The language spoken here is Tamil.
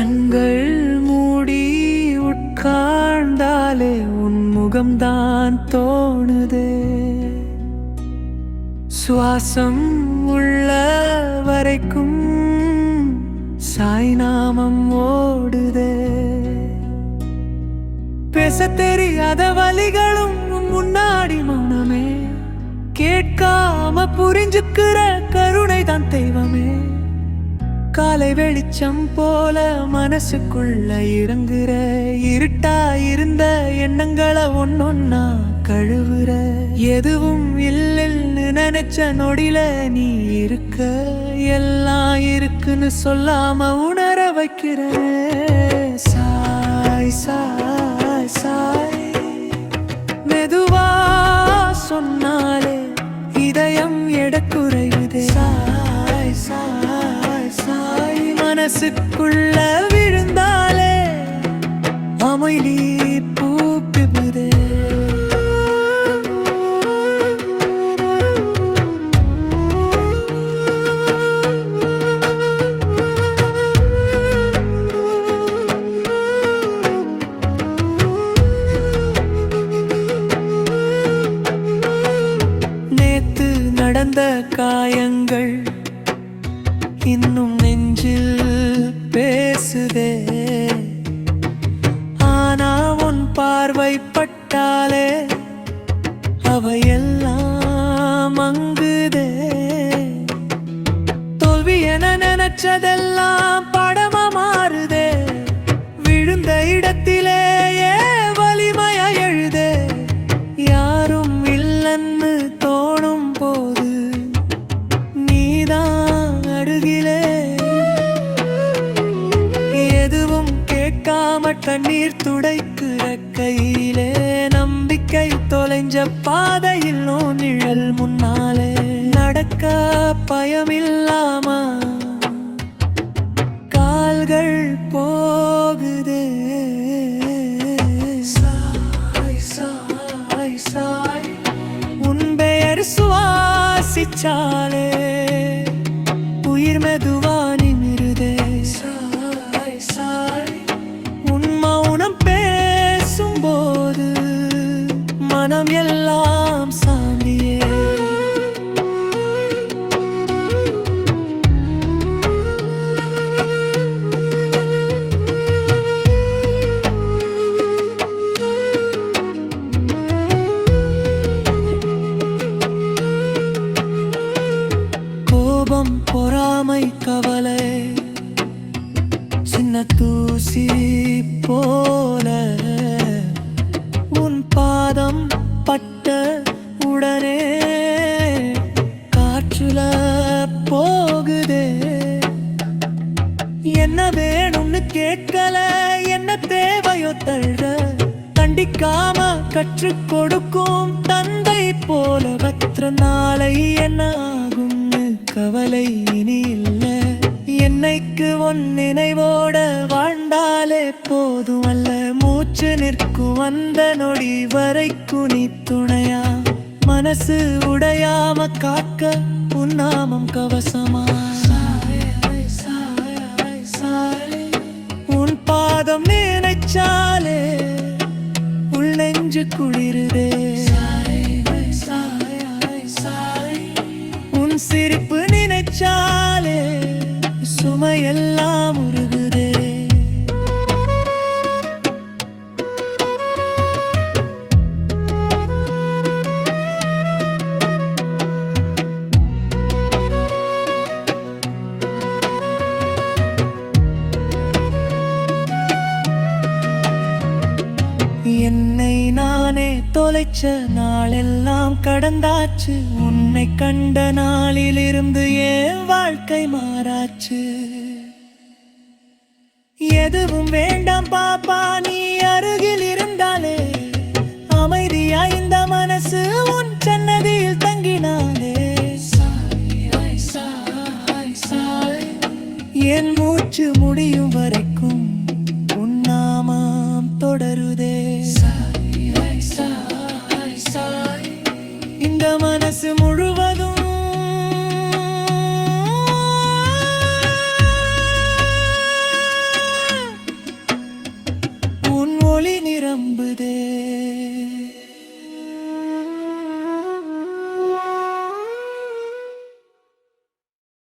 கண்கள் மூடி உட்கார்ந்தாலே உன் முகம்தான் தோணுதே. சுவாசம் உள்ள வரைக்கும் சாய்நாமம் ஓடுதே. பேச தெரியாத வலிகளும் உன் முன்னாடி மௌனமே. கேட்காம புரிஞ்சுக்கிற கருணை தான் தெய்வமே. காலை வெளிச்சம் போல மனசுக்குள்ள இறங்குற. இருட்டா இருந்த எண்ணங்களை ஒன்னொன்னா கழுவுற. எதுவும் இல்லைன்னு நினைச்ச நொடில நீ இருக்க. எல்லாம் இருக்குன்னு சொல்லாம உணர வைக்கிற. சாய் சாய் சாய் மெதுவா சொன்னாலே இதயம் எடக்குறையுதே. சாய் சாய் சாய் மனசுக்குள்ள விழுந்தாலே அமைதி பூக்குதே. நேத்து நடந்த காயங்கள் இன்னும் நெஞ்சில் பேசுதே. ஆனா உன் பார்வை பட்டாலே அவையெல்லாம் மங்குதே. தோல்வி என நினைச்சதெல்லாம் படமா மாறுதே. விழுந்த இடத்திலேயே வலிமையா எழுதே. யாரும் இல்லைன்னு தோணும் போது நீதான் அருகிலே. எதுவும் கேட்காம கண்ணீர் துடைக்கிற கையிலே. நம்பிக்கை தொலைஞ்ச பாதையில் நிழல் முன்னாலே. நடக்க பயமில்லாம கால்கள் போகுதே. சாய் சாய் சாய் உன் பெயர் சுவாசிச்சாலே உயிர் மெதுவா நிமிருதே. சாய் சாய் உன் மௌனம் பேசும்போது மனம் எல்லாம் சாந்தியே. கோபம் பொறாமை கவலை சின்ன தூசி போல உன் பாதம் பட்ட உடனே காற்றுல போகுதே. என்ன வேணும்னு கேட்கல, என்ன தேவையோ தள்ளுற. கண்டிக்காம கற்றுக் கொடுக்கும் தந்தை போல வற்ற. நாளை என்ன ஆகும்னு கவலை இனி இல்ல. என்னைக்கு உன் நினைவோட வாழ்ந்தாலே போதும் அல்ல. மூச்சு நிற்கும் அந்த நொடி வரைக்கும் நீ துணையா. மனசு உடையாம காக்க உன் நாமம் கவசமா. உன் பாதம் நினைச்சாலே உள் நெஞ்சு குளிருதே. உன் சிரிப்பு நினைச்சாலே சுமையெல்லாம் உருகுதே. என்னை நானே தொலைச்ச நாளெல்லாம் கடந்தாச்சு. உன்னை கண்ட நாளிலிருந்து என் வாழ்க்கை மாறாச்சு. எதுவும் வேண்டாம் பாப்பா, நீ அருகில் இருந்தாலே அமைதியா இந்த மனசு உன் சன்னதியில் தங்கினாலே. என் மூச்சு முடியும் வரைக்கும் உன் நாமம் தொடருதே. இந்த மனசு முழுவதும் உன் ஒளி நிரம்புதே.